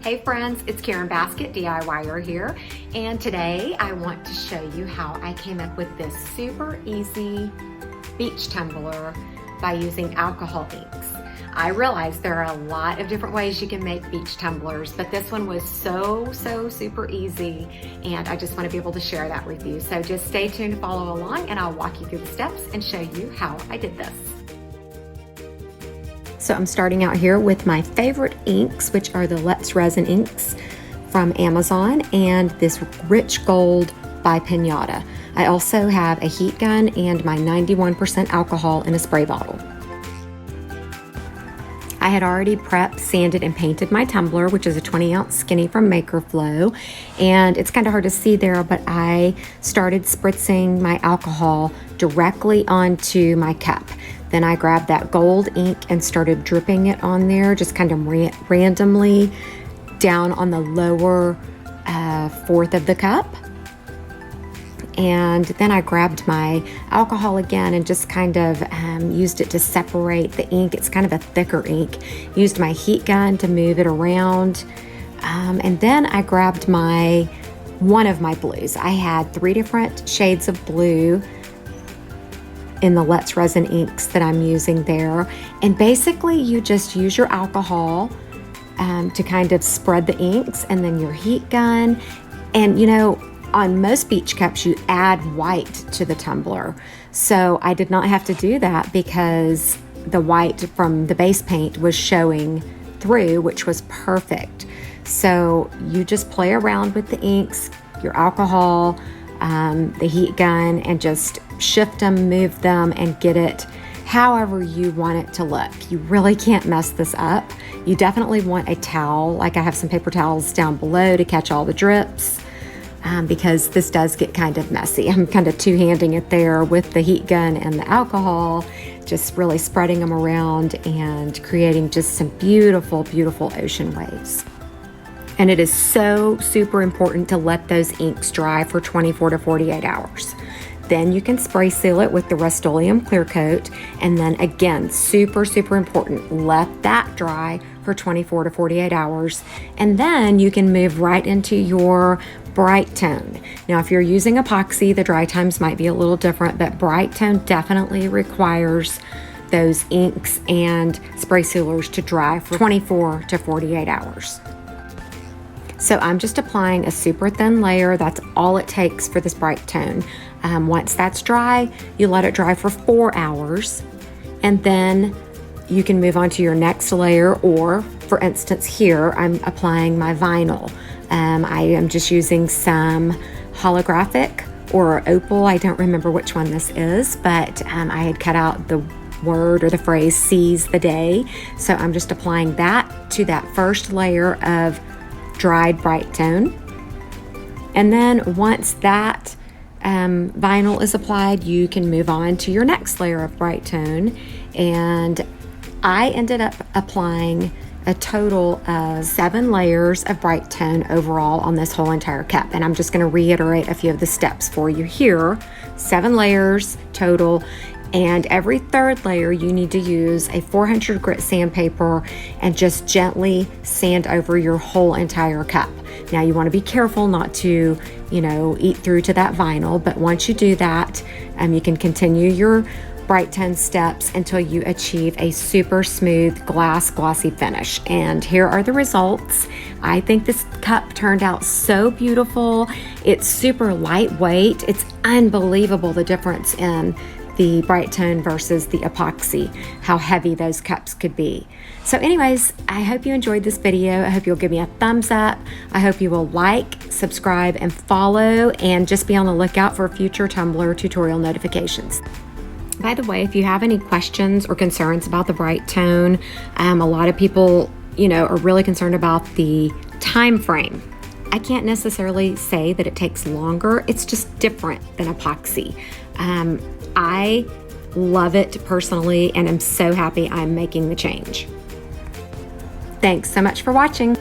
Hey friends, it's Karen Baskett, DIYer here, and today I want to show you how I came up with this super easy beach tumbler by using alcohol inks. I realize there are a lot of different ways you can make beach tumblers, but this one was so super easy, and I just want to be able to share that with you. So just stay tuned to follow along, and I'll walk you through the steps and show you how I did this. So I'm starting out here with my favorite inks, which are the Let's Resin inks from Amazon, and this Rich Gold by Pinata. I also have a heat gun and my 91% alcohol in a spray bottle. I had already prepped, sanded, and painted my tumbler, which is a 20-ounce skinny from Maker Flow, and it's kind of hard to see there, but I started spritzing my alcohol directly onto my cup. Then I grabbed that gold ink and started dripping it on there, just kind of randomly down on the lower fourth of the cup. And then I grabbed my alcohol again and just kind of used it to separate the ink. It's kind of a thicker ink. Used my heat gun to move it around. And then I grabbed one of my blues. I had 3 different shades of blue in the Let's Resin inks that I'm using there. And basically you just use your alcohol to kind of spread the inks, and then your heat gun. And you know, on most beach cups you add white to the tumbler. So I did not have to do that because the white from the base paint was showing through, which was perfect. So you just play around with the inks, your alcohol, the heat gun, and just shift them, move them, and get it however you want it to look. You really can't mess this up. You definitely want a towel, like I have some paper towels down below to catch all the drips, because this does get kind of messy. I'm kind of two-handing it there with the heat gun and the alcohol, just really spreading them around and creating just some beautiful ocean waves. And it is so super important to let those inks dry for 24 to 48 hours. Then you can spray seal it with the Rust-Oleum clear coat. And then again, super important, let that dry for 24 to 48 hours. And then you can move right into your Brite tone. Now, if you're using epoxy, the dry times might be a little different, but Brite tone definitely requires those inks and spray sealers to dry for 24 to 48 hours. So I'm just applying a super thin layer. That's all it takes for this Brite tone. Once that's dry, you let it dry for 4 hours, and then you can move on to your next layer, or for instance here, I'm applying my vinyl. I am just using some holographic or opal. I don't remember which one this is, but I had cut out the word or the phrase "seize the day." So I'm just applying that to that first layer of dried Brite tone. And then once that vinyl is applied, you can move on to your next layer of Brite tone. And I ended up applying a total of 7 layers of Brite tone overall on this whole entire cup. And I'm just going to reiterate a few of the steps for you here. 7 layers total. And every 3rd layer you need to use a 400 grit sandpaper and just gently sand over your whole entire cup. Now you want to be careful not to, eat through to that vinyl, but once you do that, you can continue your Brite tone steps until you achieve a super smooth glossy finish. And here are the results. I think this cup turned out so beautiful. It's super lightweight. It's unbelievable the difference in the Brite tone versus the epoxy, how heavy those cups could be. So anyways, I hope you enjoyed this video. I hope you'll give me a thumbs up. I hope you will like, subscribe, and follow, and just be on the lookout for future tumbler tutorial notifications. By the way, if you have any questions or concerns about the Brite tone, a lot of people, are really concerned about the time frame. I can't necessarily say that it takes longer. It's just different than epoxy. I love it personally, and I'm so happy I'm making the change. Thanks so much for watching.